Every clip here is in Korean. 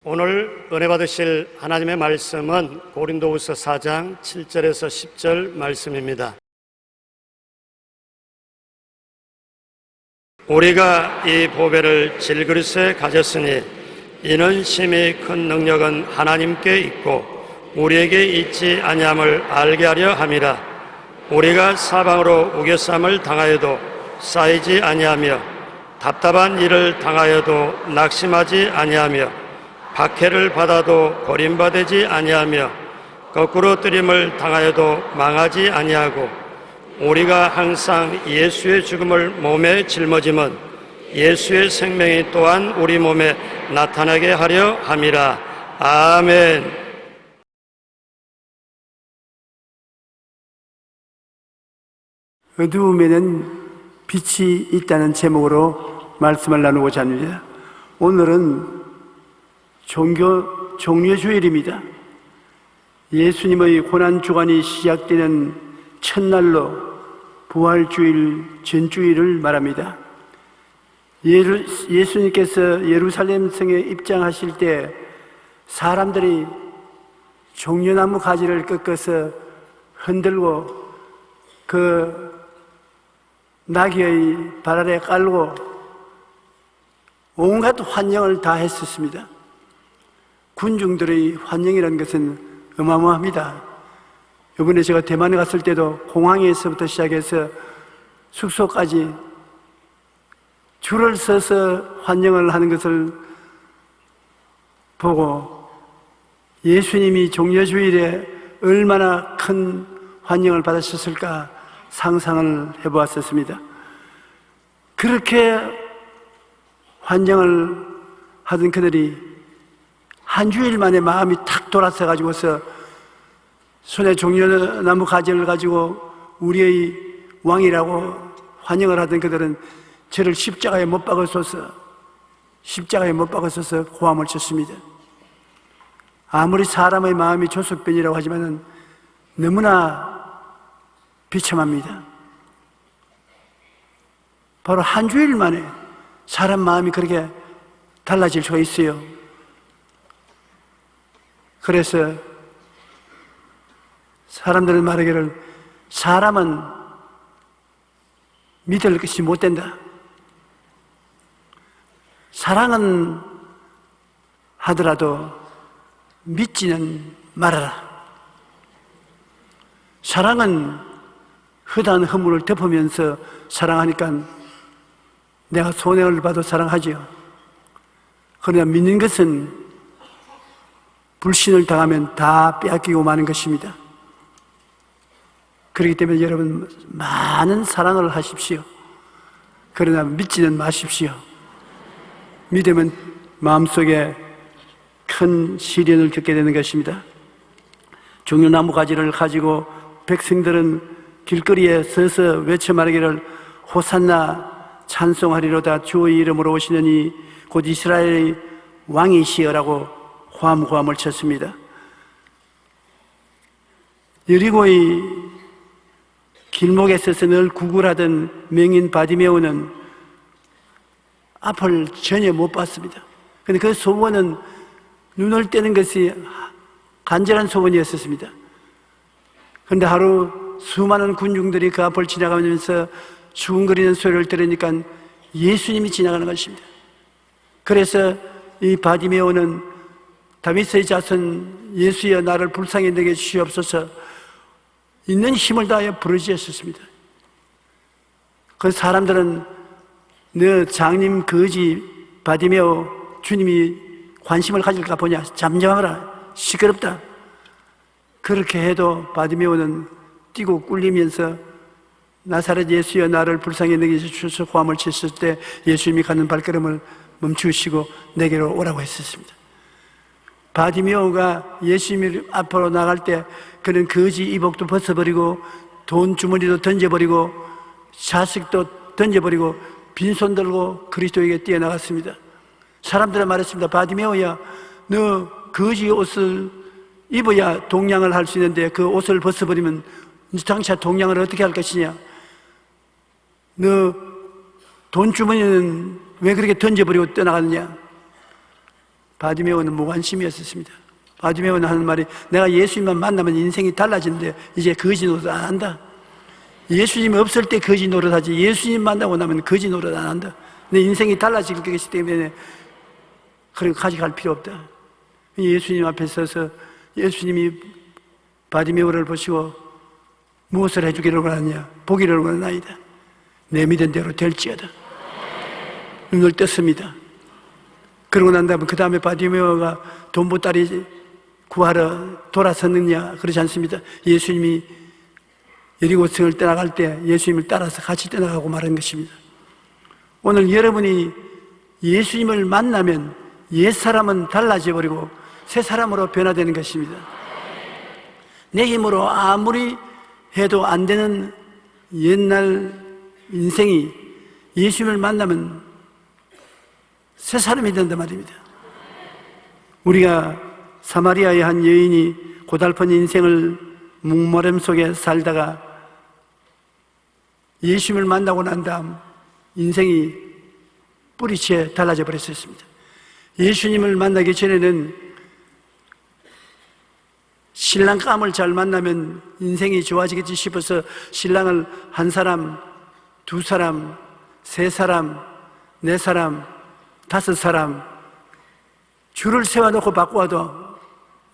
오늘 은혜 받으실 하나님의 말씀은 고린도후서 4장 7절에서 10절 말씀입니다. 우리가 이 보배를 질그릇에 가졌으니 이는 심히 큰 능력은 하나님께 있고 우리에게 있지 아니함을 알게 하려 함이라. 우리가 사방으로 우겨쌈을 당하여도 쌓이지 아니하며 답답한 일을 당하여도 낙심하지 아니하며 박해를 받아도 버림받지 아니하며 거꾸로 뜨림을 당하여도 망하지 아니하고 우리가 항상 예수의 죽음을 몸에 짊어짐은 예수의 생명이 또한 우리 몸에 나타나게 하려 함이라. 아멘. 어두움에는 빛이 있다는 제목으로 말씀을 나누고자 합니다. 오늘은 종교 종려주일입니다. 예수님의 고난주간이 시작되는 첫날로 부활주일 전주일을 말합니다. 예수님께서 예루살렘 성에 입장하실 때 사람들이 종려나무 가지를 꺾어서 흔들고 그 나귀의 발 아래 깔고 온갖 환영을 다 했었습니다. 군중들의 환영이라는 것은 어마어마합니다. 이번에 제가 대만에 갔을 때도 공항에서부터 시작해서 숙소까지 줄을 서서 환영을 하는 것을 보고 예수님이 종려주일에 얼마나 큰 환영을 받으셨을까 상상을 해보았었습니다. 그렇게 환영을 하던 그들이 한 주일 만에 마음이 탁 돌아서 가지고서 손에 종려나무 가지를 가지고 우리의 왕이라고 환영을 하던 그들은 저를 십자가에 못 박으소서 고함을 쳤습니다. 아무리 사람의 마음이 조석변이라고 하지만은 너무나 비참합니다. 바로 한 주일 만에 사람 마음이 그렇게 달라질 수가 있어요. 그래서 사람들은 말하기를 사람은 믿을 것이 못 된다. 사랑은 하더라도 믿지는 말아라. 사랑은 허다한 허물을 덮으면서 사랑하니까 내가 손해를 봐도 사랑하지요. 그러나 믿는 것은 불신을 당하면 다 빼앗기고 마는 것입니다. 그렇기 때문에 여러분 많은 사랑을 하십시오. 그러나 믿지는 마십시오. 믿으면 마음속에 큰 시련을 겪게 되는 것입니다. 종려나무 가지를 가지고 백성들은 길거리에 서서 외쳐 말하기를 호산나 찬송하리로다 주의 이름으로 오시느니 곧 이스라엘의 왕이시여라고 호함을 쳤습니다. 여리고의 길목에 서서 늘 구걸하던 명인 바디메오는 앞을 전혀 못 봤습니다. 그런데 그 소원은 눈을 떼는 것이 간절한 소원이었습니다. 그런데 하루 수많은 군중들이 그 앞을 지나가면서 수군거리는 소리를 들으니까 예수님이 지나가는 것입니다. 그래서 이 바디메오는 다윗의 자손 예수여 나를 불쌍히 여겨 주시옵소서 있는 힘을 다하여 부르짖었습니다. 그 사람들은 너 장님 거지 바디메오 주님이 관심을 가질까 보냐 잠잠하라 시끄럽다. 그렇게 해도 바디메오는 뛰고 꿀리면서 나사렛 예수여 나를 불쌍히 여겨 주셔서 호함을 쳤을 때 예수님이 가는 발걸음을 멈추시고 내게로 오라고 했었습니다. 바디메오가 예수님 앞으로 나갈 때 그는 거지 이복도 벗어버리고 돈 주머니도 던져버리고 자식도 던져버리고 빈손 들고 그리스도에게 뛰어나갔습니다. 사람들은 말했습니다. 바디메오야 너 거지 옷을 입어야 동냥을 할 수 있는데 그 옷을 벗어버리면 장차 동냥을 어떻게 할 것이냐. 너 돈 주머니는 왜 그렇게 던져버리고 떠나갔느냐. 바디메오는 무관심이었습니다. 바디메오는 하는 말이 내가 예수님만 만나면 인생이 달라지는데 이제 거지 노릇 안 한다. 예수님 없을 때 거지 노릇 하지 예수님 만나고 나면 거지 노릇 안 한다. 내 인생이 달라질 것이기 때문에 그런 가져갈 필요 없다. 예수님 앞에 서서 예수님이 바디메오를 보시고 무엇을 해주기를 원하느냐 보기를 원하나이다. 내 믿은 대로 될지어다. 눈을 떴습니다. 그러고 난 다음에 그 다음에 바디메오가 돈보따리 구하러 돌아섰느냐 그러지 않습니다. 예수님이 여리고성을 떠나갈 때 예수님을 따라서 같이 떠나가고 말한 것입니다. 오늘 여러분이 예수님을 만나면 옛사람은 달라져 버리고 새 사람으로 변화되는 것입니다. 내 힘으로 아무리 해도 안 되는 옛날 인생이 예수님을 만나면 새 사람이 된단 말입니다. 우리가 사마리아의 한 여인이 고달픈 인생을 묵모름 속에 살다가 예수님을 만나고 난 다음 인생이 뿌리채 달라져 버렸습니다. 예수님을 만나기 전에는 신랑감을 잘 만나면 인생이 좋아지겠지 싶어서 신랑을 한 사람, 두 사람, 세 사람, 네 사람, 다섯 사람 줄을 세워놓고 바꿔도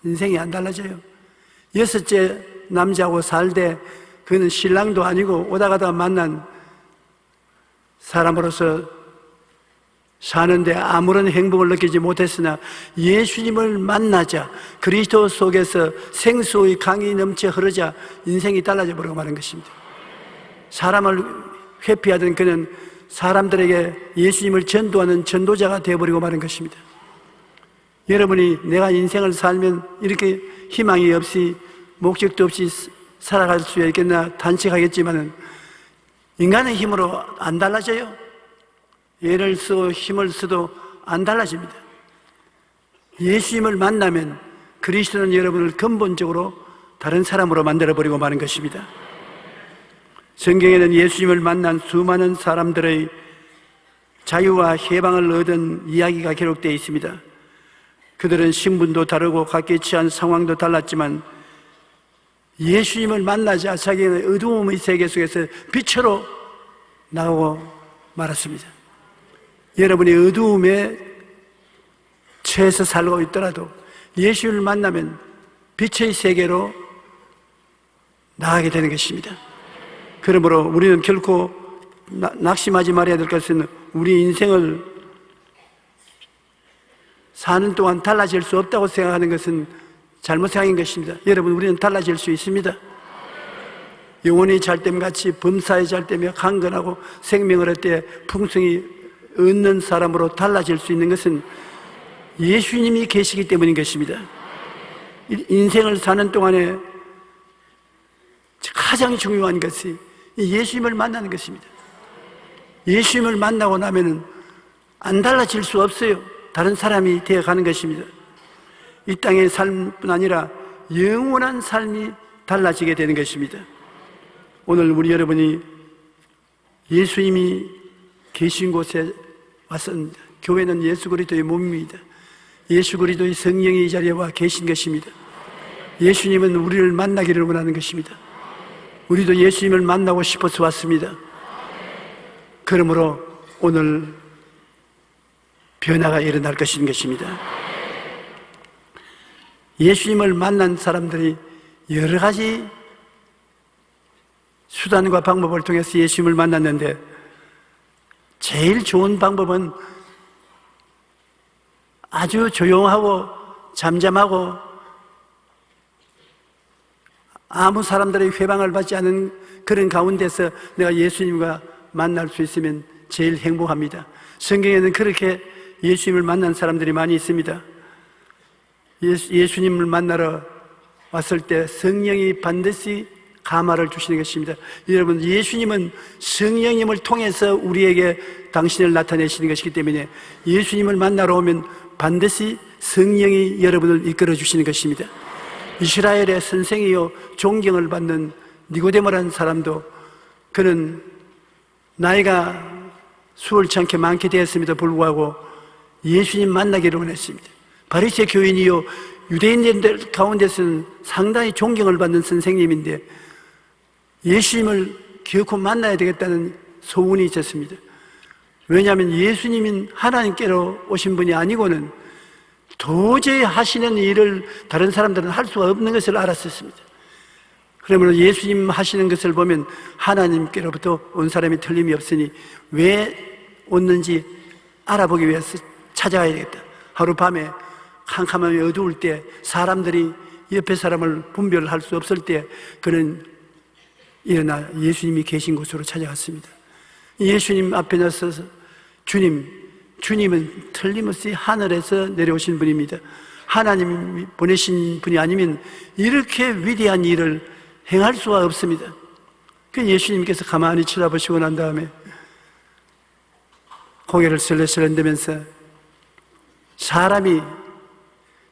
인생이 안 달라져요. 여섯째 남자하고 살되 그는 신랑도 아니고 오다 가다 만난 사람으로서 사는데 아무런 행복을 느끼지 못했으나 예수님을 만나자 그리스도 속에서 생수의 강이 넘쳐 흐르자 인생이 달라져 버리고 마는 것입니다. 사람을 회피하던 그는 사람들에게 예수님을 전도하는 전도자가 되어버리고 마는 것입니다. 여러분이 내가 인생을 살면 이렇게 희망이 없이 목적도 없이 살아갈 수 있겠나 단식하겠지만은 인간의 힘으로 안 달라져요. 애를 쓰고 힘을 써도 안 달라집니다. 예수님을 만나면 그리스도는 여러분을 근본적으로 다른 사람으로 만들어버리고 마는 것입니다. 성경에는 예수님을 만난 수많은 사람들의 자유와 해방을 얻은 이야기가 기록되어 있습니다. 그들은 신분도 다르고 각기 처한 상황도 달랐지만 예수님을 만나자 자기는 어두움의 세계 속에서 빛으로 나가고 말았습니다. 여러분이 어두움에 처해서 살고 있더라도 예수를 만나면 빛의 세계로 나가게 되는 것입니다. 그러므로 우리는 결코 낙심하지 말아야 될 것은 우리 인생을 사는 동안 달라질 수 없다고 생각하는 것은 잘못 생각인 것입니다. 여러분, 우리는 달라질 수 있습니다. 영혼이 잘됨같이 범사에 잘되며 강건하고 생명을 얻되 풍성히 얻는 사람으로 달라질 수 있는 것은 예수님이 계시기 때문인 것입니다. 인생을 사는 동안에 가장 중요한 것이 예수님을 만나는 것입니다. 예수님을 만나고 나면 안 달라질 수 없어요. 다른 사람이 되어가는 것입니다. 이 땅의 삶뿐 아니라 영원한 삶이 달라지게 되는 것입니다. 오늘 우리 여러분이 예수님이 계신 곳에 왔습니다. 교회는 예수 그리스도의 몸입니다. 예수 그리스도의 성령이 이 자리에 와 계신 것입니다. 예수님은 우리를 만나기를 원하는 것입니다. 우리도 예수님을 만나고 싶어서 왔습니다. 그러므로 오늘 변화가 일어날 것입니다. 예수님을 만난 사람들이 여러 가지 수단과 방법을 통해서 예수님을 만났는데 제일 좋은 방법은 아주 조용하고 잠잠하고 아무 사람들의 회방을 받지 않은 그런 가운데서 내가 예수님과 만날 수 있으면 제일 행복합니다. 성경에는 그렇게 예수님을 만난 사람들이 많이 있습니다. 예수님을 만나러 왔을 때 성령이 반드시 감화를 주시는 것입니다. 여러분, 예수님은 성령님을 통해서 우리에게 당신을 나타내시는 것이기 때문에 예수님을 만나러 오면 반드시 성령이 여러분을 이끌어 주시는 것입니다. 이스라엘의 선생이요 존경을 받는 니고데모라는 사람도 그는 나이가 수월찮게 많게 되었음에도 불구하고 예수님 만나기를 원했습니다. 바리새 교인이요 유대인들 가운데서는 상당히 존경을 받는 선생님인데 예수님을 결코 만나야 되겠다는 소문이 있었습니다. 왜냐하면 예수님은 하나님께로 오신 분이 아니고는 도저히 하시는 일을 다른 사람들은 할 수가 없는 것을 알았었습니다. 그러므로 예수님 하시는 것을 보면 하나님께로부터 온 사람이 틀림이 없으니 왜 왔는지 알아보기 위해서 찾아가야 되겠다. 하룻밤에 캄캄하게 어두울 때 사람들이 옆에 사람을 분별할 수 없을 때 그는 일어나 예수님이 계신 곳으로 찾아갔습니다. 예수님 앞에 나서서 주님은 틀림없이 하늘에서 내려오신 분입니다. 하나님이 보내신 분이 아니면 이렇게 위대한 일을 행할 수가 없습니다. 그 예수님께서 가만히 쳐다보시고 난 다음에 고개를 슬렁슬렁 흔들면서 사람이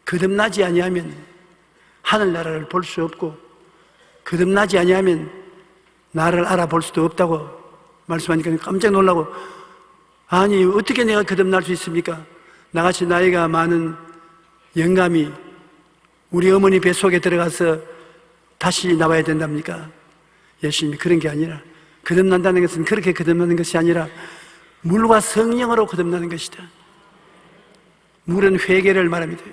거듭나지 아니하면 하늘나라를 볼 수 없고 거듭나지 아니하면 나를 알아볼 수도 없다고 말씀하니까 깜짝 놀라고, 아니 어떻게 내가 거듭날 수 있습니까? 나같이 나이가 많은 영감이 우리 어머니 뱃속에 들어가서 다시 나와야 된답니까? 예수님이 그런 게 아니라, 거듭난다는 것은 그렇게 거듭나는 것이 아니라 물과 성령으로 거듭나는 것이다. 물은 회개를 말합니다.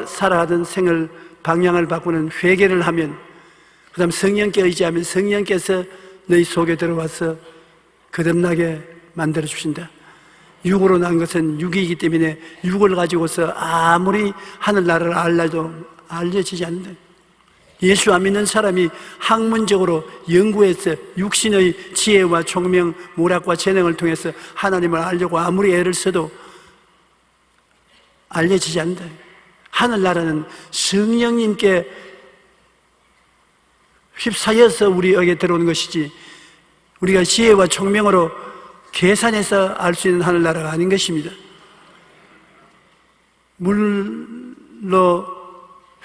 살아가던 생을 방향을 바꾸는 회개를 하면, 그 다음 성령께 의지하면 성령께서 너희 속에 들어와서 거듭나게 만들어 주신다. 육으로 난 것은 육이기 때문에 육을 가지고서 아무리 하늘나라를 알라도 알려지지 않는다. 예수 안 믿는 사람이 학문적으로 연구해서 육신의 지혜와 총명, 모략과 재능을 통해서 하나님을 알려고 아무리 애를 써도 알려지지 않는다. 하늘나라는 성령님께 휩싸여서 우리에게 들어오는 것이지 우리가 지혜와 총명으로 계산해서 알 수 있는 하늘나라가 아닌 것입니다. 물로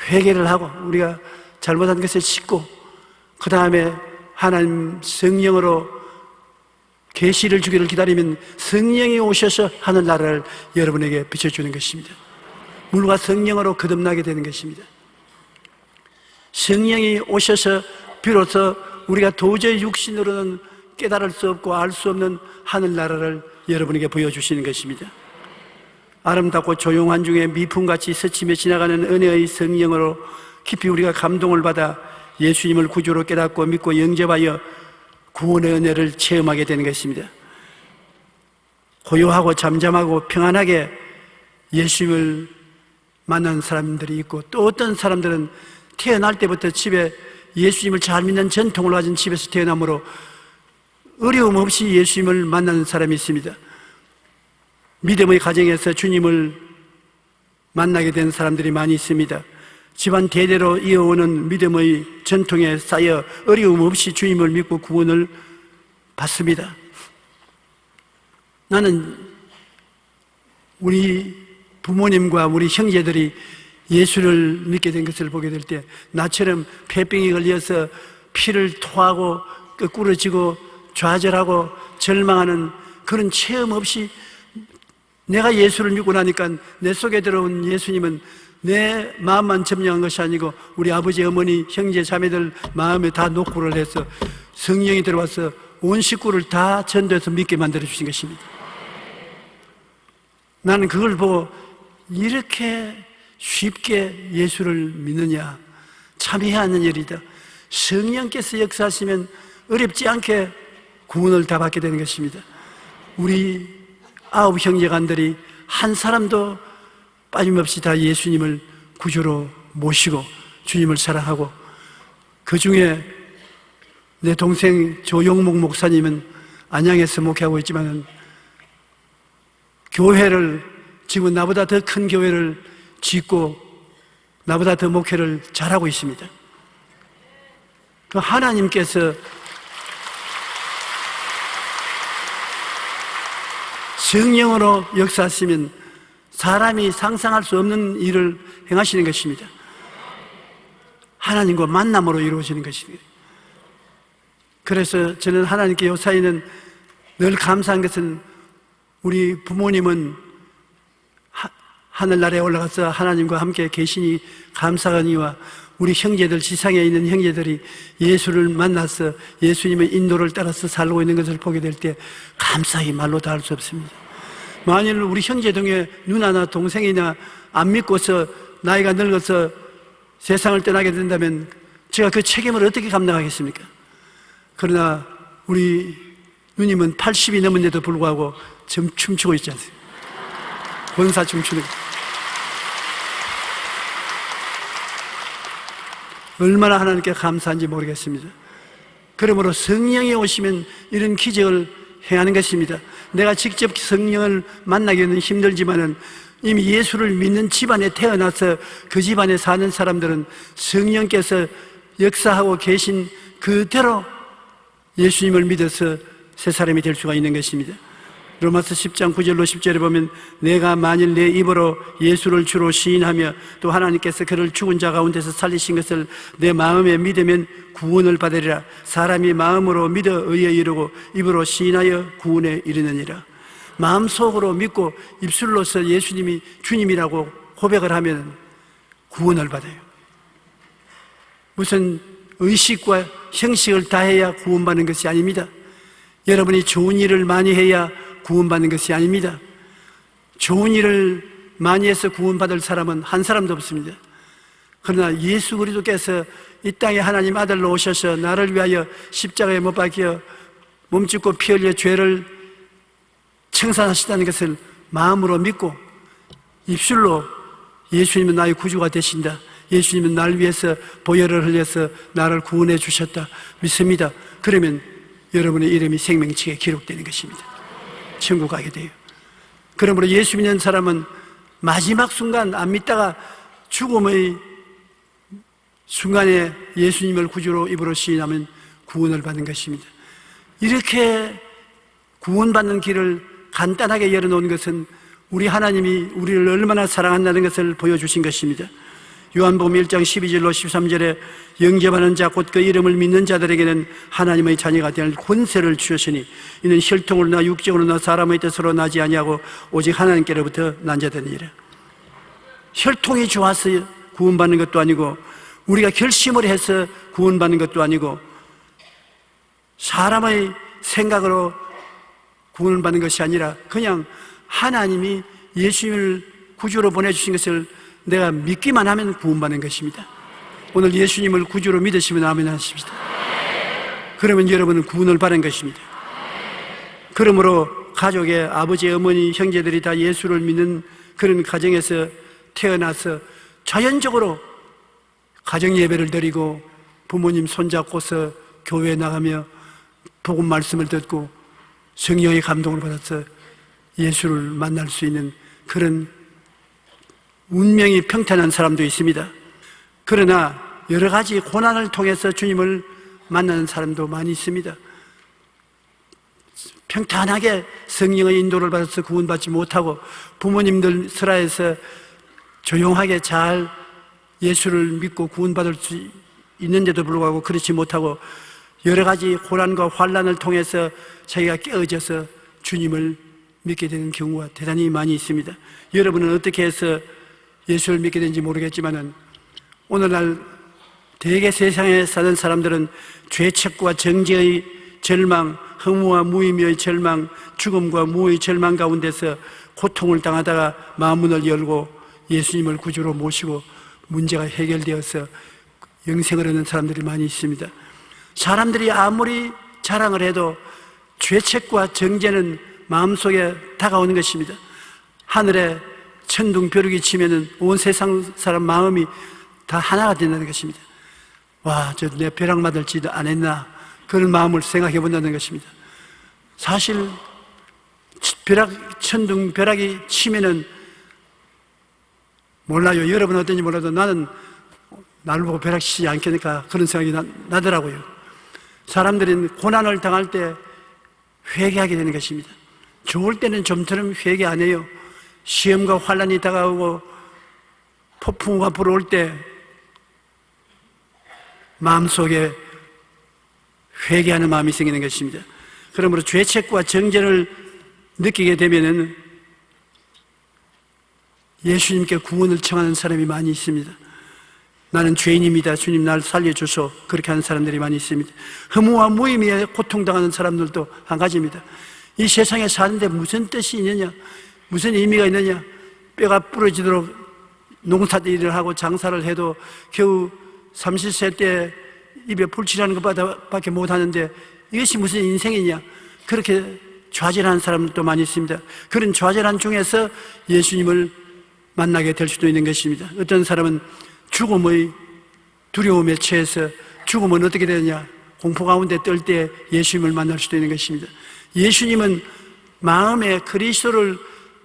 회개를 하고 우리가 잘못한 것을 씻고 그 다음에 하나님 성령으로 계시를 주기를 기다리면 성령이 오셔서 하늘나라를 여러분에게 비춰주는 것입니다. 물과 성령으로 거듭나게 되는 것입니다. 성령이 오셔서 비로소 우리가 도저히 육신으로는 깨달을 수 없고 알 수 없는 하늘나라를 여러분에게 보여주시는 것입니다. 아름답고 조용한 중에 미풍같이 스치며 지나가는 은혜의 성령으로 깊이 우리가 감동을 받아 예수님을 구주로 깨닫고 믿고 영접하여 구원의 은혜를 체험하게 되는 것입니다. 고요하고 잠잠하고 평안하게 예수님을 만난 사람들이 있고, 또 어떤 사람들은 태어날 때부터 집에 예수님을 잘 믿는 전통을 가진 집에서 태어나므로 어려움 없이 예수님을 만나는 사람이 있습니다. 믿음의 가정에서 주님을 만나게 된 사람들이 많이 있습니다. 집안 대대로 이어오는 믿음의 전통에 쌓여 어려움 없이 주님을 믿고 구원을 받습니다. 나는 우리 부모님과 우리 형제들이 예수를 믿게 된 것을 보게 될 때 나처럼 폐병이 걸려서 피를 토하고 거꾸로 지고 좌절하고 절망하는 그런 체험 없이 내가 예수를 믿고 나니까 내 속에 들어온 예수님은 내 마음만 점령한 것이 아니고 우리 아버지, 어머니, 형제, 자매들 마음에 다 녹구를 해서 성령이 들어와서 온 식구를 다 전도해서 믿게 만들어 주신 것입니다. 나는 그걸 보고 이렇게 쉽게 예수를 믿느냐, 참여해야 하는 일이다. 성령께서 역사하시면 어렵지 않게 구원을 다 받게 되는 것입니다. 우리 9 형제간들이 한 사람도 빠짐없이 다 예수님을 구주로 모시고 주님을 사랑하고, 그 중에 내 동생 조용목 목사님은 안양에서 목회하고 있지만 교회를 지금 나보다 더 큰 교회를 짓고 나보다 더 목회를 잘하고 있습니다. 그 하나님께서 성령으로 역사하시면 사람이 상상할 수 없는 일을 행하시는 것입니다. 하나님과 만남으로 이루어지는 것입니다. 그래서 저는 하나님께 요사이는 늘 감사한 것은 우리 부모님은 하늘나라에 올라가서 하나님과 함께 계시니 감사하니와 우리 형제들, 지상에 있는 형제들이 예수를 만나서 예수님의 인도를 따라서 살고 있는 것을 보게 될 때 감사히 말로 다 할 수 없습니다. 만일 우리 형제 중에 누나나 동생이나 안 믿고서 나이가 늙어서 세상을 떠나게 된다면 제가 그 책임을 어떻게 감당하겠습니까? 그러나 우리 누님은 80이 넘은데도 불구하고 지금 춤추고 있지 않습니까? 권사 춤추는 거. 얼마나 하나님께 감사한지 모르겠습니다. 그러므로 성령이 오시면 이런 기적을 행하는 것입니다. 내가 직접 성령을 만나기는 힘들지만은 이미 예수를 믿는 집안에 태어나서 그 집안에 사는 사람들은 성령께서 역사하고 계신 그대로 예수님을 믿어서 새 사람이 될 수가 있는 것입니다. 로마서 10장 9절로 10절에 보면 내가 만일 내 입으로 예수를 주로 시인하며 또 하나님께서 그를 죽은 자 가운데서 살리신 것을 내 마음에 믿으면 구원을 받으리라. 사람이 마음으로 믿어 의에 이르고 입으로 시인하여 구원에 이르느니라. 마음속으로 믿고 입술로서 예수님이 주님이라고 고백을 하면 구원을 받아요. 무슨 의식과 형식을 다해야 구원받는 것이 아닙니다. 여러분이 좋은 일을 많이 해야 구원받는 것이 아닙니다. 좋은 일을 많이 해서 구원받을 사람은 한 사람도 없습니다. 그러나 예수 그리스도께서 이 땅에 하나님 아들로 오셔서 나를 위하여 십자가에 못 박혀 몸짓고 피 흘려 죄를 청산하시다는 것을 마음으로 믿고 입술로 예수님은 나의 구주가 되신다, 예수님은 나를 위해서 보혈을 흘려서 나를 구원해 주셨다 믿습니다. 그러면 여러분의 이름이 생명책에 기록되는 것입니다. 천국 가게 돼요. 그러므로 예수 믿는 사람은 마지막 순간 안 믿다가 죽음의 순간에 예수님을 구주로 입으로 시인하면 구원을 받는 것입니다. 이렇게 구원받는 길을 간단하게 열어놓은 것은 우리 하나님이 우리를 얼마나 사랑한다는 것을 보여주신 것입니다. 요한복음 1장 12절로 13절에 영접하는 자 곧 그 이름을 믿는 자들에게는 하나님의 자녀가 될 권세를 주셨으니 이는 혈통으로나 육적으로나 사람의 뜻으로 나지 아니하고 오직 하나님께로부터 난 자들이니라. 혈통이 좋아서 구원받는 것도 아니고 우리가 결심을 해서 구원받는 것도 아니고 사람의 생각으로 구원받는 것이 아니라 그냥 하나님이 예수님을 구주로 보내주신 것을 내가 믿기만 하면 구원받는 것입니다. 오늘 예수님을 구주로 믿으시면 아멘 하십시다. 그러면 여러분은 구원을 받은 것입니다. 그러므로 가족의 아버지, 어머니, 형제들이 다 예수를 믿는 그런 가정에서 태어나서 자연적으로 가정 예배를 드리고 부모님 손잡고서 교회에 나가며 복음 말씀을 듣고 성령의 감동을 받아서 예수를 만날 수 있는 그런 운명이 평탄한 사람도 있습니다. 그러나 여러 가지 고난을 통해서 주님을 만나는 사람도 많이 있습니다. 평탄하게 성령의 인도를 받아서 구원받지 못하고 부모님들 설화에서 조용하게 잘 예수를 믿고 구원받을 수 있는데도 불구하고 그렇지 못하고 여러 가지 고난과 환난을 통해서 자기가 깨어져서 주님을 믿게 되는 경우가 대단히 많이 있습니다. 여러분은 어떻게 해서 예수를 믿게 되는지 모르겠지만은 오늘날 대개 세상에 사는 사람들은 죄책과 정죄의 절망, 허무와 무의미의 절망, 죽음과 무의 절망 가운데서 고통을 당하다가 마음문을 열고 예수님을 구주로 모시고 문제가 해결되어서 영생을 얻는 사람들이 많이 있습니다. 사람들이 아무리 자랑을 해도 죄책과 정죄는 마음속에 다가오는 것입니다. 하늘에 천둥 벼룩이 치면은 온 세상 사람 마음이 다 하나가 된다는 것입니다. 와, 저 내 벼락 맞을지도 안 했나 그런 마음을 생각해 본다는 것입니다. 사실 천둥 벼락이 치면은 몰라요. 여러분 어떤지 몰라도 나는 나를 보고 벼락 치지 않겠니까 그런 생각이 나더라고요. 사람들은 고난을 당할 때 회개하게 되는 것입니다. 좋을 때는 좀처럼 회개 안 해요. 시험과 환난이 다가오고 폭풍우가 불어올 때 마음속에 회개하는 마음이 생기는 것입니다. 그러므로 죄책과 정죄를 느끼게 되면은 예수님께 구원을 청하는 사람이 많이 있습니다. 나는 죄인입니다. 주님 날 살려주소. 그렇게 하는 사람들이 많이 있습니다. 허무와 무의미에 고통당하는 사람들도 한 가지입니다. 이 세상에 사는데 무슨 뜻이 있느냐, 무슨 의미가 있느냐, 뼈가 부러지도록 농사일을 하고 장사를 해도 겨우 30세 때 입에 불칠하는 것밖에 못하는데 이것이 무슨 인생이냐, 그렇게 좌절하는 사람들도 많이 있습니다. 그런 좌절한 중에서 예수님을 만나게 될 수도 있는 것입니다. 어떤 사람은 죽음의 두려움에 처해서 죽으면 어떻게 되느냐, 공포 가운데 떨 때 예수님을 만날 수도 있는 것입니다. 예수님은 마음에 그리스도를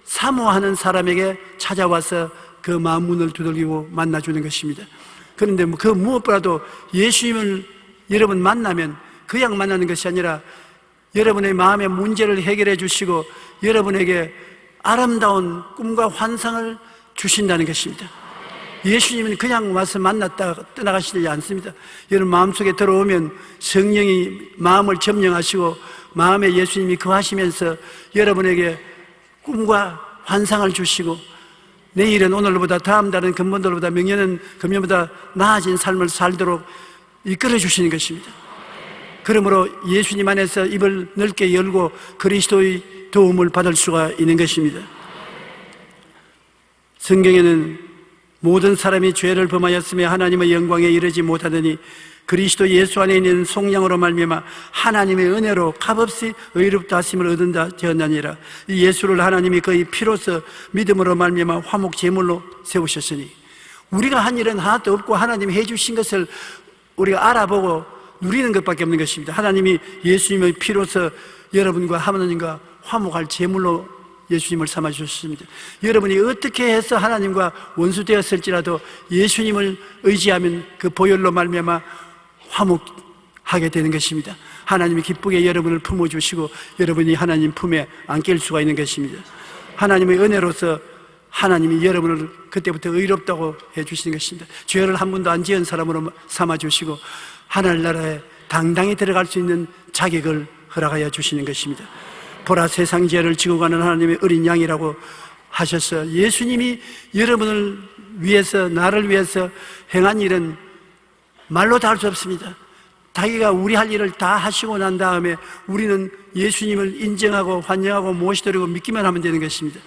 사모하는 사람에게 찾아와서 그 마음 문을 두들기고 만나주는 것입니다. 그런데 그 무엇보다도 예수님을 여러분 만나면 그냥 만나는 것이 아니라 여러분의 마음의 문제를 해결해 주시고 여러분에게 아름다운 꿈과 환상을 주신다는 것입니다. 예수님은 그냥 와서 만났다 떠나가시지 않습니다. 여러분 마음속에 들어오면 성령이 마음을 점령하시고 마음에 예수님이 거하시면서 여러분에게 꿈과 환상을 주시고 내일은 오늘보다, 다음 달은 금년보다, 명년은 금년보다 나아진 삶을 살도록 이끌어 주시는 것입니다. 그러므로 예수님 안에서 입을 넓게 열고 그리스도의 도움을 받을 수가 있는 것입니다. 성경에는 모든 사람이 죄를 범하였으며 하나님의 영광에 이르지 못하더니 그리스도 예수 안에 있는 속량으로 말미암아 하나님의 은혜로 값없이 의롭다 하심을 얻은다 되었나니라. 이 예수를 하나님이 그의 피로서 믿음으로 말미암아 화목 제물로 세우셨으니 우리가 한 일은 하나도 없고 하나님이 해주신 것을 우리가 알아보고 누리는 것밖에 없는 것입니다. 하나님이 예수님의 피로서 여러분과 하나님과 화목할 제물로 예수님을 삼아주셨습니다. 여러분이 어떻게 해서 하나님과 원수되었을지라도 예수님을 의지하면 그 보혈로 말미암아 화목하게 되는 것입니다. 하나님이 기쁘게 여러분을 품어주시고 여러분이 하나님 품에 안길 수가 있는 것입니다. 하나님의 은혜로서 하나님이 여러분을 그때부터 의롭다고 해주시는 것입니다. 죄를 한 번도 안 지은 사람으로 삼아주시고 하늘나라에 당당히 들어갈 수 있는 자격을 허락하여 주시는 것입니다. 보라, 세상 죄를 지고 가는 하나님의 어린 양이라고 하셔서 예수님이 여러분을 위해서, 나를 위해서 행한 일은 말로 다 할 수 없습니다. 자기가 우리 할 일을 다 하시고 난 다음에 우리는 예수님을 인정하고 환영하고 모시도록 믿기만 하면 되는 것입니다.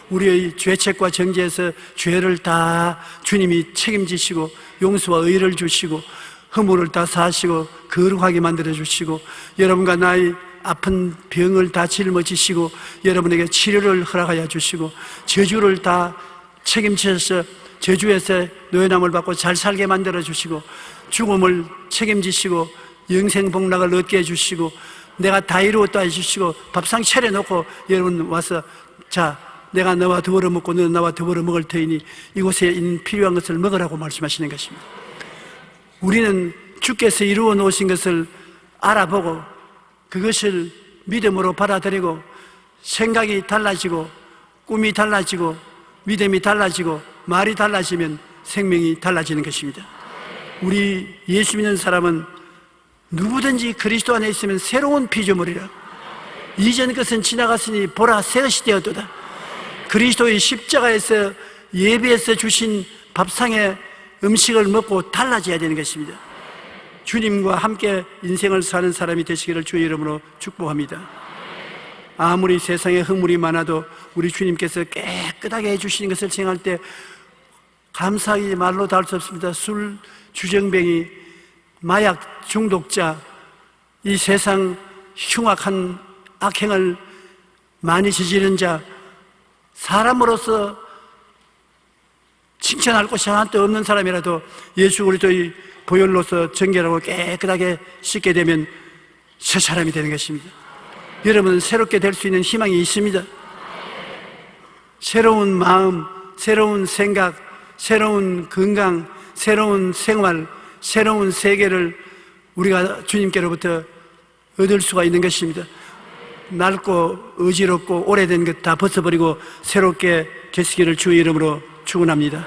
우리의 죄책과 정죄에서 죄를 다 주님이 책임지시고 용서와 의를 주시고 허물을 다 사하시고 거룩하게 만들어 주시고 여러분과 나의 아픈 병을 다 짊어지시고 여러분에게 치료를 허락하여 주시고 저주를 다 책임지셔서 저주에서 노예남을 받고 잘 살게 만들어 주시고 죽음을 책임지시고 영생복락을 얻게 해주시고 내가 다 이루었다 해주시고 밥상 차려놓고 여러분 와서 자, 내가 너와 더불어 먹고 너는 나와 더불어 먹을 터이니 이곳에 있는 필요한 것을 먹으라고 말씀하시는 것입니다. 우리는 주께서 이루어 놓으신 것을 알아보고 그것을 믿음으로 받아들이고 생각이 달라지고 꿈이 달라지고 믿음이 달라지고 말이 달라지면 생명이 달라지는 것입니다. 우리 예수 믿는 사람은 누구든지 그리스도 안에 있으면 새로운 피조물이라. 이전 것은 지나갔으니 보라, 새 것이 되었도다. 그리스도의 십자가에서 예배에서 주신 밥상의 음식을 먹고 달라져야 되는 것입니다. 주님과 함께 인생을 사는 사람이 되시기를 주의 이름으로 축복합니다. 아무리 세상에 허물이 많아도 우리 주님께서 깨끗하게 해주시는 것을 생각할 때 감사하기 말로 다 할 수 없습니다. 술, 주정뱅이, 마약 중독자, 이 세상 흉악한 악행을 많이 저지른 자, 사람으로서 칭찬할 곳이 하나도 없는 사람이라도 예수 그리스도의 보혈로서 정결하고 깨끗하게 씻게 되면 새 사람이 되는 것입니다. 여러분은 새롭게 될 수 있는 희망이 있습니다. 새로운 마음, 새로운 생각, 새로운 건강, 새로운 생활, 새로운 세계를 우리가 주님께로부터 얻을 수가 있는 것입니다. 낡고 어지럽고 오래된 것 다 벗어버리고 새롭게 되시기를 주의 이름으로 축원합니다.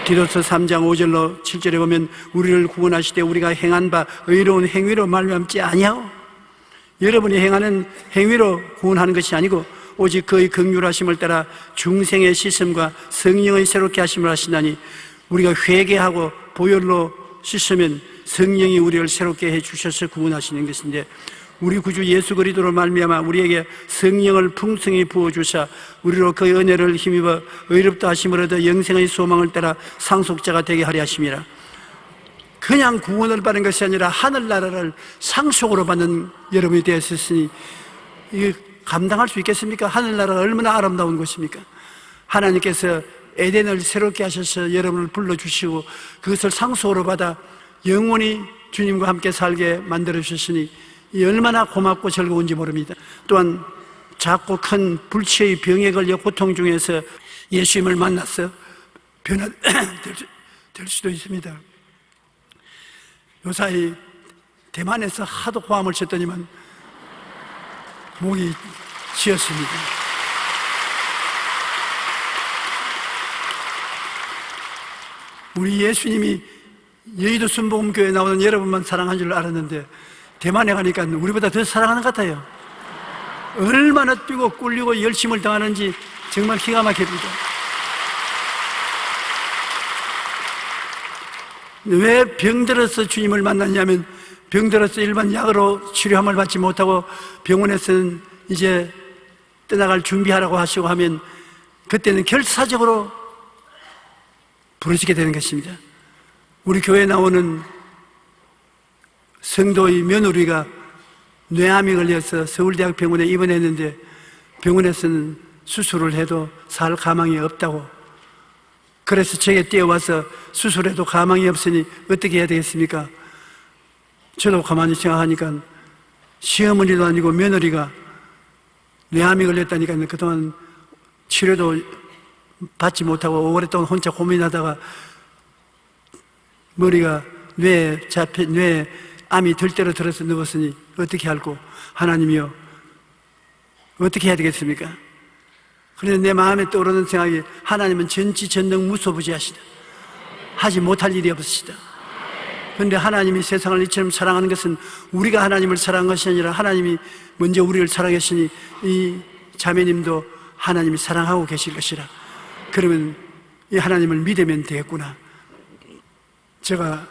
디도서 3장 5절로 7절에 보면 우리를 구원하실 때 우리가 행한 바 의로운 행위로 말미암지 아니하오. 여러분이 행하는 행위로 구원하는 것이 아니고 오직 그의 긍휼하심을 따라 중생의 씻음과 성령의 새롭게 하심을 하시나니 우리가 회개하고 보혈로 씻으면 성령이 우리를 새롭게 해주셔서 구원하시는 것인데, 우리 구주 예수 그리스도로 말미암아 우리에게 성령을 풍성히 부어주사 우리로 그의 은혜를 힘입어 의롭다 하심을 얻어 영생의 소망을 따라 상속자가 되게 하려 하심이라. 그냥 구원을 받는 것이 아니라 하늘나라를 상속으로 받는 여러분이 되었으니 이게 감당할 수 있겠습니까? 하늘나라가 얼마나 아름다운 것입니까? 하나님께서 에덴을 새롭게 하셔서 여러분을 불러주시고 그것을 상속으로 받아 영원히 주님과 함께 살게 만들어주셨으니 이 얼마나 고맙고 즐거운지 모릅니다. 또한 작고 큰 불치의 병에 걸려 고통 중에서 예수님을 만나서 변화될 수도 있습니다. 요사이 대만에서 하도 고함을 쳤더니만 목이 쉬었습니다. 우리 예수님이 여의도 순복음교회에 나오는 여러분만 사랑한 줄 알았는데 대만에 가니까 우리보다 더 사랑하는 것 같아요. 얼마나 뛰고 꿀리고 열심을 당하는지 정말 기가 막힙니다. 왜 병들어서 주님을 만났냐면, 병들어서 일반 약으로 치료함을 받지 못하고 병원에서는 이제 떠나갈 준비하라고 하시고 하면 그때는 결사적으로 부르시게 되는 것입니다. 우리 교회에 나오는 성도의 며느리가 뇌암이 걸려서 서울대학병원에 입원했는데 병원에서는 수술을 해도 살 가망이 없다고, 그래서 제게 뛰어와서 수술해도 가망이 없으니 어떻게 해야 되겠습니까? 저도 가만히 생각하니까 시어머니도 아니고 며느리가 뇌암이 걸렸다니까 그동안 치료도 받지 못하고 오랫동안 혼자 고민하다가 머리가 뇌에 암이 들대로 들어서 누웠으니 어떻게 할꼬? 하나님이요, 어떻게 해야 되겠습니까? 그런데 내 마음에 떠오르는 생각이, 하나님은 전지전능 무소부지하시다. 하지 못할 일이 없으시다. 그런데 하나님이 세상을 이처럼 사랑하는 것은 우리가 하나님을 사랑한 것이 아니라 하나님이 먼저 우리를 사랑했으니 이 자매님도 하나님이 사랑하고 계실 것이라. 그러면 이 하나님을 믿으면 되겠구나. 제가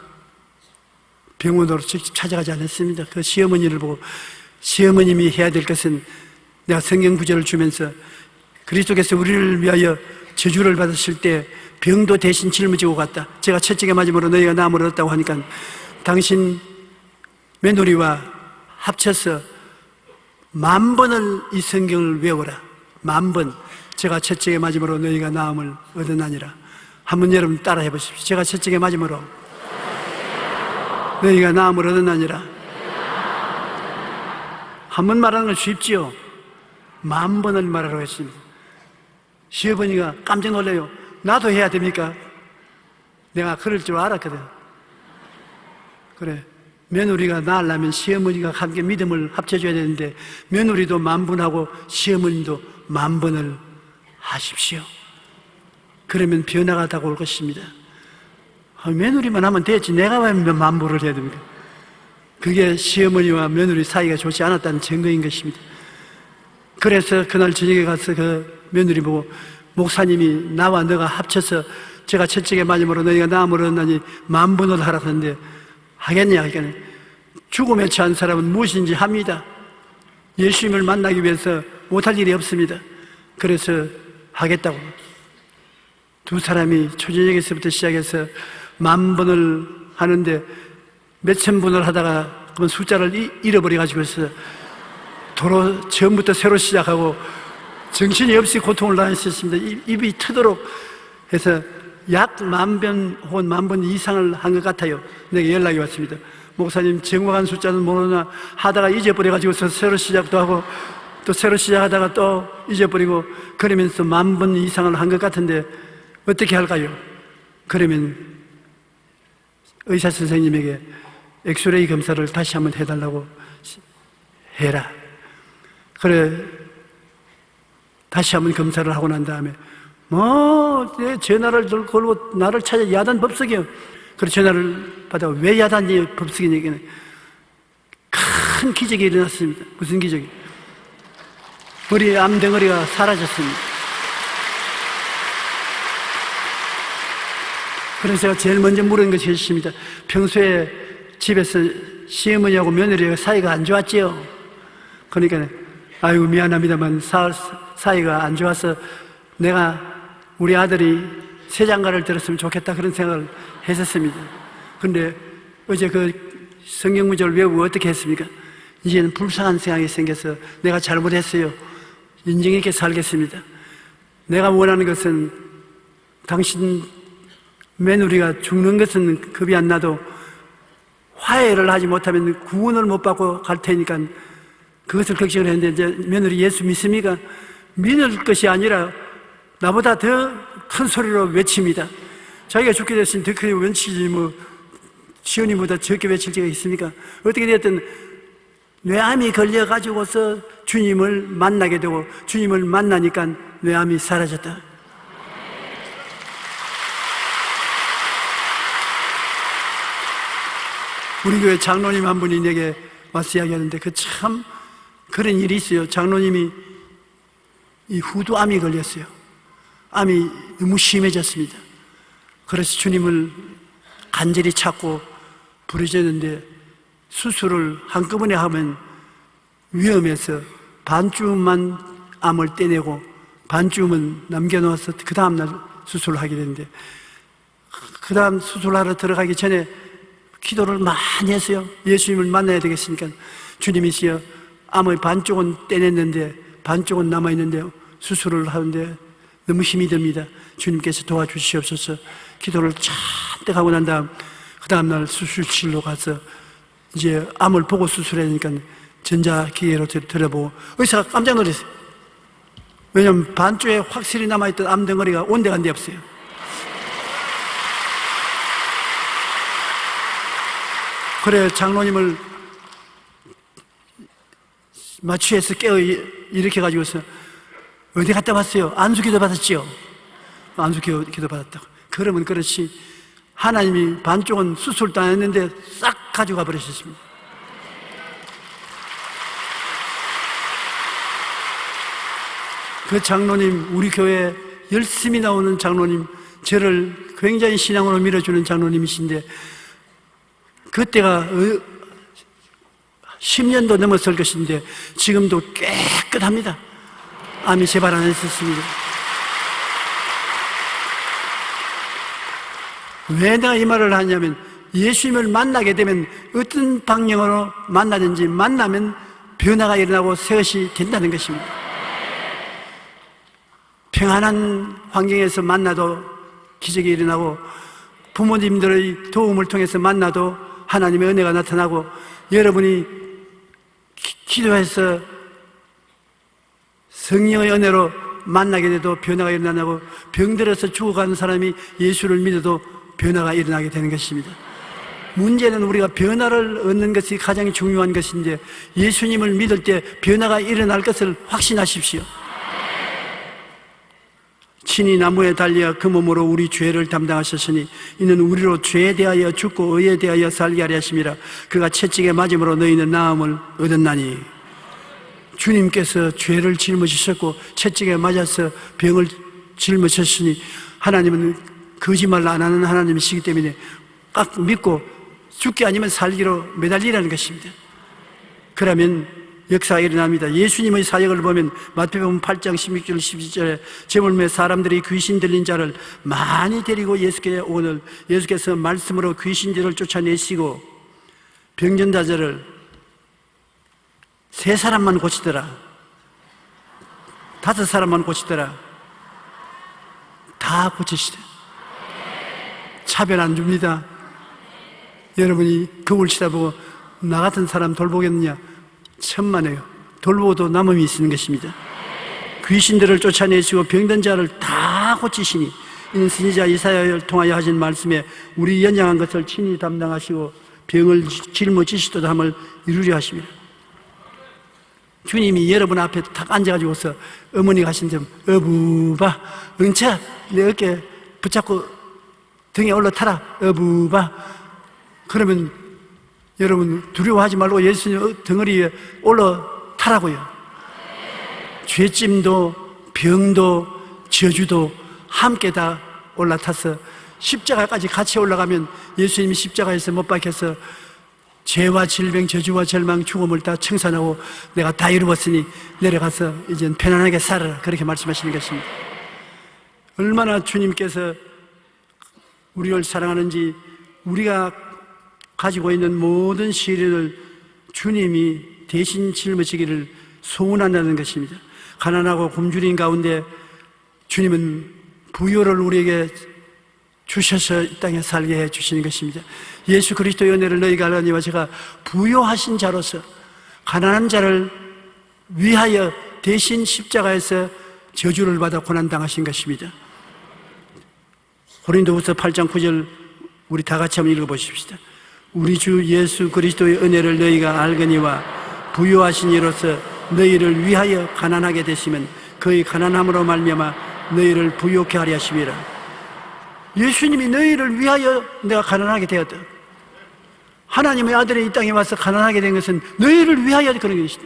병원으로 직접 찾아가지 않았습니다. 그 시어머니를 보고, 시어머님이 해야 될 것은, 내가 성경 구절을 주면서 그리스도께서 우리를 위하여 저주를 받으실 때 병도 대신 짊어지고 갔다. 제가 채찍에 맞음으로 너희가 나음을 얻었다고 하니까 당신 며느리와 합쳐서 10,000번을 이 성경을 외워라. 10,000번. 제가 채찍에 맞음으로 너희가 나음을 얻었나니라. 한번 여러분 따라 해보십시오. 제가 채찍에 맞음으로 너희가 나음을 얻었나니라. 한 번 말하는 건 쉽지요. 10,000번을 말하라고 했습니다. 시어머니가 깜짝 놀래요. 나도 해야 됩니까? 내가 그럴 줄 알았거든. 그래, 며느리가 낳으려면 시어머니가 함께 믿음을 합쳐줘야 되는데 며느리도 10,000번하고 시어머니도 10,000번을 하십시오. 그러면 변화가 다가올 것입니다. 며느리만 하면 되지 내가 왜 10,000번을 해야 됩니까? 그게 시어머니와 며느리 사이가 좋지 않았다는 증거인 것입니다. 그래서 그날 저녁에 가서 그 며느리 보고, 목사님이 나와 너가 합쳐서 제가 채찍에 맞음으로 너희가 나음을 얻나니 10,000번을 하라 하는데 하겠냐 하니까, 죽음에 처한 사람은 무엇인지 합니다. 예수님을 만나기 위해서 못할 일이 없습니다. 그래서 하겠다고. 두 사람이 초저녁에서부터 시작해서 10,000번을 하는데 몇천 번을 하다가 그건 숫자를 잃어버려가지고서 도로 처음부터 새로 시작하고 정신이 없이 고통을 당했었습니다. 입이 트도록 해서 약 10,000번 혹은 10,000번 이상을 한 것 같아요. 내게 연락이 왔습니다. 목사님, 정확한 숫자는 모르나 하다가 잊어버려가지고서 새로 시작도 하고 또 새로 시작하다가 또 잊어버리고 그러면서 10,000번 이상을 한 것 같은데 어떻게 할까요? 그러면 의사 선생님에게 엑스레이 검사를 다시 한번 해달라고 해라. 그래, 다시 한번 검사를 하고 난 다음에 내 전화를 걸고 나를 찾아 야단 법석이요. 그래 전화를 받아 왜 야단이 법석이냐기는 큰 기적이 일어났습니다. 무슨 기적이? 머리 암덩어리가 사라졌습니다. 그래서 제가 제일 먼저 물은 것이 있습니다. 평소에 집에서 시어머니하고 며느리가 사이가 안 좋았지요. 그러니까 아이고 미안합니다만 사이가 안 좋아서 내가 우리 아들이 새 장가를 들었으면 좋겠다 그런 생각을 했었습니다. 그런데 어제 그 성경 구절을 외우고 어떻게 했습니까? 이제는 불쌍한 생각이 생겨서 내가 잘못했어요. 인정 있게 살겠습니다. 내가 원하는 것은 당신 며느리가 죽는 것은 겁이 안 나도 화해를 하지 못하면 구원을 못 받고 갈 테니까 그것을 걱정을 했는데, 이제 며느리 예수 믿습니까? 믿을 것이 아니라 나보다 더 큰 소리로 외칩니다. 자기가 죽게 됐으니 더 크게 외치지 뭐 시온이보다 적게 외칠 때가 있습니까? 어떻게 됐든 뇌암이 걸려가지고서 주님을 만나게 되고 주님을 만나니까 뇌암이 사라졌다. 우리 교회 장로님 한 분이 내게 와서 이야기하는데 그 참 그런 일이 있어요. 장로님이 이 후두암이 걸렸어요. 암이 너무 심해졌습니다. 그래서 주님을 간절히 찾고 부르짖는데 수술을 한꺼번에 하면 위험해서 반쯤만 암을 떼내고 반쯤은 남겨놓아서 그 다음날 수술을 하게 되는데, 그 다음 수술하러 들어가기 전에 기도를 많이 했어요. 예수님을 만나야 되겠으니까. 주님이시여, 암의 반쪽은 떼냈는데 반쪽은 남아있는데 수술을 하는데 너무 힘이 듭니다. 주님께서 도와주시옵소서. 기도를 잔뜩 하고 난 다음 그 다음날 수술실로 가서 이제 암을 보고 수술하니까 전자기계로 들여보고 의사가 깜짝 놀랐어요. 왜냐하면 반쪽에 확실히 남아있던 암덩어리가 온데간데 없어요. 그래 장로님을 마취해서 깨어 일으켜가지고서 어디 갔다 왔어요? 안수기도 받았지요? 안수기도 받았다고. 그러면 그렇지, 하나님이 반쪽은 수술도 안 했는데 싹 가져가 버리셨습니다. 그 장로님, 우리 교회에 열심히 나오는 장로님, 저를 굉장히 신앙으로 밀어주는 장로님이신데 그때가 10년도 넘었을 것인데 지금도 깨끗합니다. 암이 재발 안 했었습니다. 왜 내가 이 말을 하냐면 예수님을 만나게 되면 어떤 방향으로 만나든지 만나면 변화가 일어나고 새것이 된다는 것입니다. 평안한 환경에서 만나도 기적이 일어나고 부모님들의 도움을 통해서 만나도 하나님의 은혜가 나타나고 여러분이 기도해서 성령의 은혜로 만나게 돼도 변화가 일어나고 병들어서 죽어가는 사람이 예수를 믿어도 변화가 일어나게 되는 것입니다. 문제는 우리가 변화를 얻는 것이 가장 중요한 것인데 예수님을 믿을 때 변화가 일어날 것을 확신하십시오. 친히 나무에 달려 그 몸으로 우리 죄를 담당하셨으니 이는 우리로 죄에 대하여 죽고 의에 대하여 살게 하려 하심이라. 그가 채찍에 맞음으로 너희는 나음을 얻었나니. 주님께서 죄를 짊어지셨고 채찍에 맞아서 병을 짊어지셨으니 하나님은 거짓말 안 하는 하나님이시기 때문에 딱 믿고 죽기 아니면 살기로 매달리라는 것입니다. 그러면 역사가 일어납니다. 예수님의 사역을 보면 마태복음 8장 16절 17절에 제물매 사람들이 귀신 들린 자를 많이 데리고 예수께 오늘 예수께서 말씀으로 귀신들을 쫓아내시고 병전자들을 3사람만 고치더라, 5사람만 고치더라, 다 고치시대. 차별 안 줍니다. 여러분이 거울 쳐다보고 나 같은 사람 돌보겠느냐? 천만에요. 돌보고도 남음이 있는 것입니다. 귀신들을 쫓아내시고 병든 자를 다 고치시니 이는 선지자 이사야를 통하여 하신 말씀에 우리 연약한 것을 친히 담당하시고 병을 짊어지시도다 함을 이루려 하십니다. 주님이 여러분 앞에 탁 앉아가지고서 어머니가 하신 점 어부바 응차 내 어깨 붙잡고 등에 올라타라 어부바. 그러면 여러분 두려워하지 말고 예수님 덩어리 위에 올라타라고요. 죄짐도 병도 저주도 함께 다 올라타서 십자가까지 같이 올라가면 예수님이 십자가에서 못 박혀서 죄와 질병, 저주와 절망, 죽음을 다 청산하고 내가 다 이루었으니 내려가서 이제 편안하게 살아라, 그렇게 말씀하시는 것입니다. 얼마나 주님께서 우리를 사랑하는지, 우리가 가지고 있는 모든 시련을 주님이 대신 짊어지기를 소원한다는 것입니다. 가난하고 굶주린 가운데 주님은 부요를 우리에게 주셔서 이 땅에 살게 해주시는 것입니다. 예수 그리스도의 은혜를 너희가 알거니와 제가 부요하신 자로서 가난한 자를 위하여 대신 십자가에서 저주를 받아 고난당하신 것입니다. 고린도후서 8장 9절 우리 다 같이 한번 읽어보십시다. 우리 주 예수 그리스도의 은혜를 너희가 알거니와 부요하신 이로서 너희를 위하여 가난하게 되시면 그의 가난함으로 말미암아 너희를 부요케 하려 하심이라. 예수님이 너희를 위하여 내가 가난하게 되었다. 하나님의 아들이 이 땅에 와서 가난하게 된 것은 너희를 위하여 그런 것이다.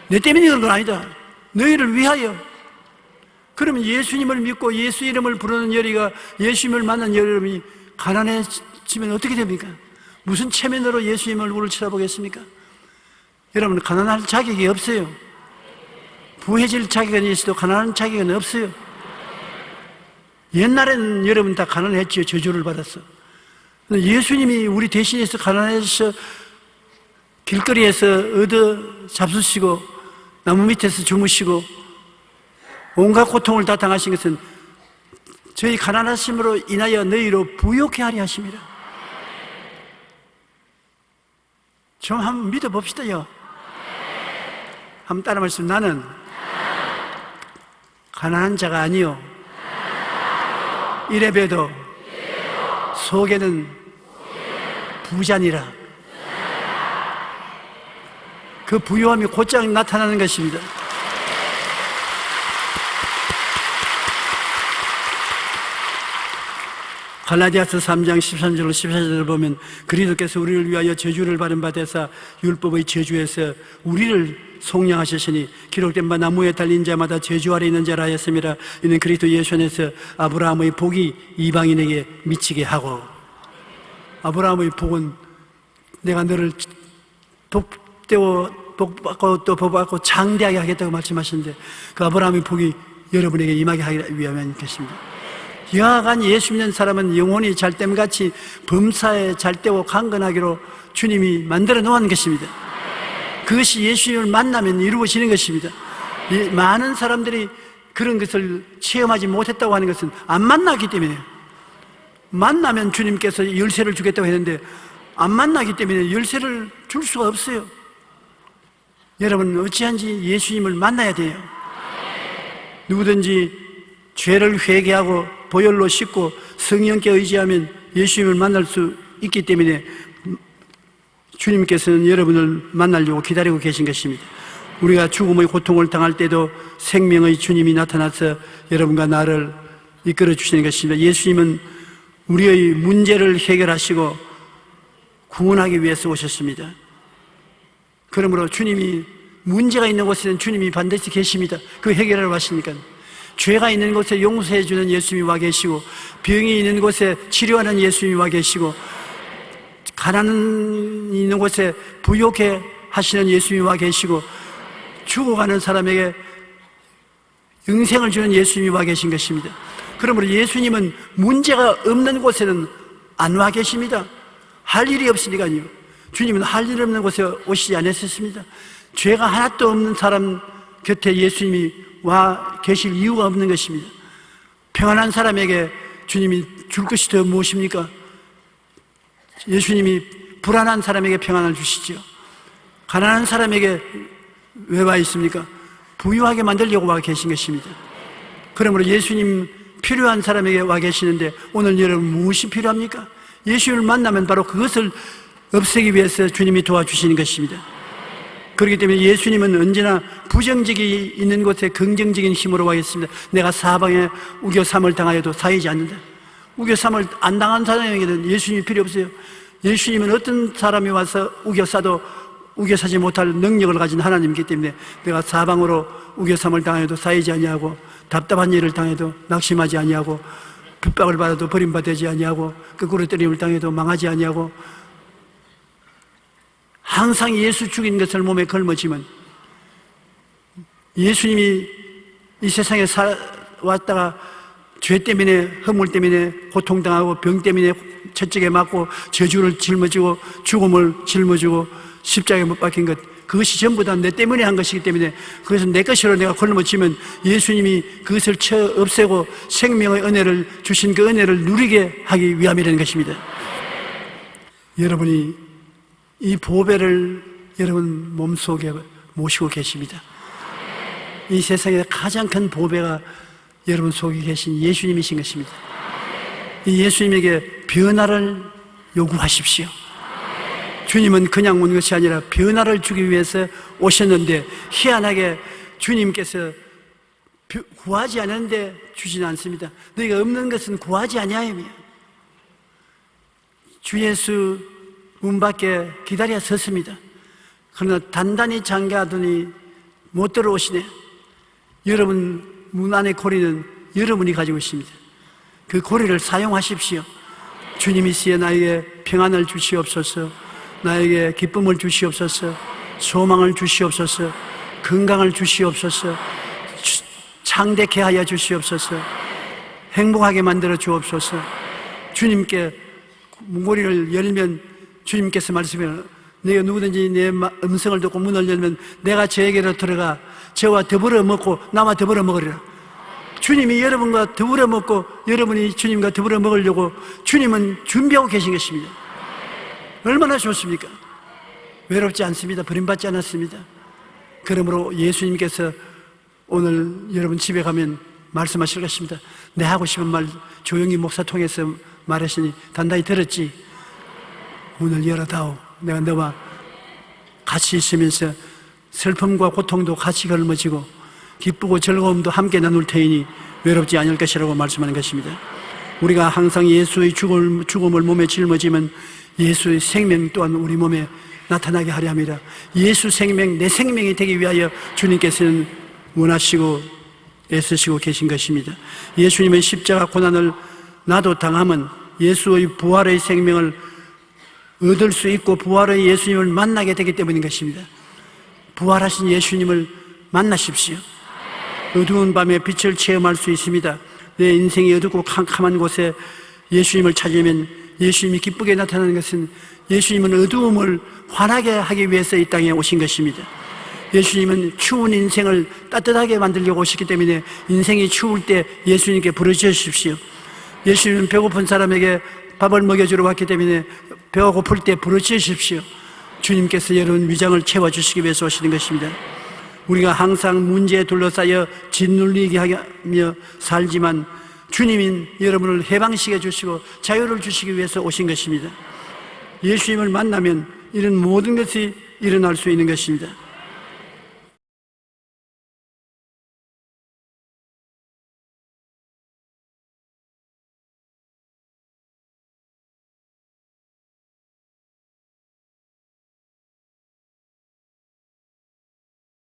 내 때문에 그런 건 아니다. 너희를 위하여. 그러면 예수님을 믿고 예수 이름을 부르는 여리가, 예수님을 만난 여러분이 가난해지면 어떻게 됩니까? 무슨 체면으로 예수님의 얼굴을 쳐다보겠습니까? 여러분, 가난할 자격이 없어요. 부해질 자격은 있어도 가난한 자격은 없어요. 옛날에는 여러분 다 가난했지요. 저주를 받았어. 예수님이 우리 대신해서 가난해서 길거리에서 얻어 잡수시고 나무 밑에서 주무시고 온갖 고통을 다 당하신 것은 저희 가난하심으로 인하여 너희로 부요케 하려 하심이라. 좀 한번 믿어봅시다요. 한번 따라 말씀. 나는 가난한 자가 아니요, 이래봬도 속에는 부자니라. 그 부요함이 곧장 나타나는 것입니다. 갈라디아서 3장 13절로 14절을 보면 그리스도께서 우리를 위하여 저주를 받은 바 되사 율법의 저주에서 우리를 속량하셨으니 기록된 바 나무에 달린 자마다 저주 아래 있는 자라 하였음이라. 이는 그리스도 예수 안에서 아브라함의 복이 이방인에게 미치게 하고. 아브라함의 복은 내가 너를 복받고 또 복받고 장대하게 하겠다고 말씀하시는데 그 아브라함의 복이 여러분에게 임하게 하기 위함인 것입니다. 여하간 예수 믿는 사람은 영혼이 잘됨같이 범사에 잘되고 강건하기로 주님이 만들어 놓은 것입니다. 그것이 예수님을 만나면 이루어지는 것입니다. 많은 사람들이 그런 것을 체험하지 못했다고 하는 것은 안 만나기 때문에요. 만나면 주님께서 열쇠를 주겠다고 했는데 안 만나기 때문에 열쇠를 줄 수가 없어요. 여러분, 어찌한지 예수님을 만나야 돼요. 누구든지 죄를 회개하고 보혈로 씻고 성령께 의지하면 예수님을 만날 수 있기 때문에 주님께서는 여러분을 만나려고 기다리고 계신 것입니다. 우리가 죽음의 고통을 당할 때도 생명의 주님이 나타나서 여러분과 나를 이끌어 주시는 것입니다. 예수님은 우리의 문제를 해결하시고 구원하기 위해서 오셨습니다. 그러므로 주님이 문제가 있는 곳에는 주님이 반드시 계십니다. 그 해결하러 가시니까. 죄가 있는 곳에 용서해 주는 예수님이 와 계시고, 병이 있는 곳에 치료하는 예수님이 와 계시고, 가난이 있는 곳에 부욕해 하시는 예수님이 와 계시고, 죽어가는 사람에게 영생을 주는 예수님이 와 계신 것입니다. 그러므로 예수님은 문제가 없는 곳에는 안 와 계십니다. 할 일이 없으니까요. 주님은 할 일 없는 곳에 오시지 않으셨습니다. 죄가 하나도 없는 사람 곁에 예수님이 와 계실 이유가 없는 것입니다. 평안한 사람에게 주님이 줄 것이 더 무엇입니까? 예수님이 불안한 사람에게 평안을 주시죠. 가난한 사람에게 왜 와 있습니까? 부유하게 만들려고 와 계신 것입니다. 그러므로 예수님 필요한 사람에게 와 계시는데 오늘 여러분 무엇이 필요합니까? 예수님을 만나면 바로 그것을 없애기 위해서 주님이 도와주시는 것입니다. 그렇기 때문에 예수님은 언제나 부정적이 있는 곳에 긍정적인 힘으로 와 있습니다. 내가 사방에 우겨삼을 당하여도 사이지 않는다. 우겨삼을 안 당한 사람에게는 예수님이 필요 없어요. 예수님은 어떤 사람이 와서 우겨싸도 우겨사지 못할 능력을 가진 하나님이기 때문에 내가 사방으로 우겨삼을 당해도 쌓이지 아니하고 답답한 일을 당해도 낙심하지 아니하고 핍박을 받아도 버림받지 아니하고 거꾸로 때림을 당해도 망하지 아니하고 항상 예수 죽인 것을 몸에 걸머지면 예수님이 이 세상에 왔다가 죄 때문에 허물 때문에 고통당하고 병 때문에 채찍에 맞고 저주를 짊어지고 죽음을 짊어지고 십자가에 못 박힌 것, 그것이 전부 다 내 때문에 한 것이기 때문에 그것은 내 것으로 내가 걸머지면 예수님이 그것을 쳐 없애고 생명의 은혜를 주신 그 은혜를 누리게 하기 위함이라는 것입니다. 여러분이 이 보배를 여러분 몸속에 모시고 계십니다. 이 세상에 가장 큰 보배가 여러분 속에 계신 예수님이신 것입니다. 이 예수님에게 변화를 요구하십시오. 주님은 그냥 온 것이 아니라 변화를 주기 위해서 오셨는데 희한하게 주님께서 구하지 않았는데 주지는 않습니다. 너희가 없는 것은 구하지 아니하며 주 예수 문 밖에 기다려 섰습니다. 그러나 단단히 잠가두니 못 들어오시네. 여러분 문 안의 고리는 여러분이 가지고 있습니다. 그 고리를 사용하십시오. 주님이시여 나에게 평안을 주시옵소서, 나에게 기쁨을 주시옵소서, 소망을 주시옵소서, 건강을 주시옵소서, 창대케 하여 주시옵소서, 행복하게 만들어 주옵소서. 주님께 문고리를 열면 주님께서 말씀해요. 내가 누구든지 내 음성을 듣고 문을 열면 내가 저에게로 들어가 저와 더불어 먹고 나와 더불어 먹으리라. 주님이 여러분과 더불어 먹고 여러분이 주님과 더불어 먹으려고 주님은 준비하고 계신 것입니다. 얼마나 좋습니까? 외롭지 않습니다. 버림받지 않았습니다. 그러므로 예수님께서 오늘 여러분 집에 가면 말씀하실 것입니다. 내 하고 싶은 말 조용히 목사 통해서 말하시니 단단히 들었지? 문을 열어다오. 내가 너와 같이 있으면서 슬픔과 고통도 같이 걸머지고 기쁘고 즐거움도 함께 나눌 테이니 외롭지 않을 것이라고 말씀하는 것입니다. 우리가 항상 예수의 죽음을 몸에 짊어지면 예수의 생명 또한 우리 몸에 나타나게 하려 합니다. 예수 생명, 내 생명이 되기 위하여 주님께서는 원하시고 애쓰시고 계신 것입니다. 예수님의 십자가 고난을 나도 당하면 예수의 부활의 생명을 얻을 수 있고 부활의 예수님을 만나게 되기 때문인 것입니다. 부활하신 예수님을 만나십시오. 어두운 밤에 빛을 체험할 수 있습니다. 내 인생이 어둡고 캄캄한 곳에 예수님을 찾으면 예수님이 기쁘게 나타나는 것은 예수님은 어두움을 환하게 하기 위해서 이 땅에 오신 것입니다. 예수님은 추운 인생을 따뜻하게 만들려고 오셨기 때문에 인생이 추울 때 예수님께 부르짖으십시오. 예수님은 배고픈 사람에게 밥을 먹여주러 왔기 때문에 배가 고플 때 부르짖으십시오. 주님께서 여러분 위장을 채워주시기 위해서 오시는 것입니다. 우리가 항상 문제에 둘러싸여 짓눌리게 하며 살지만 주님인 여러분을 해방시켜 주시고 자유를 주시기 위해서 오신 것입니다. 예수님을 만나면 이런 모든 것이 일어날 수 있는 것입니다.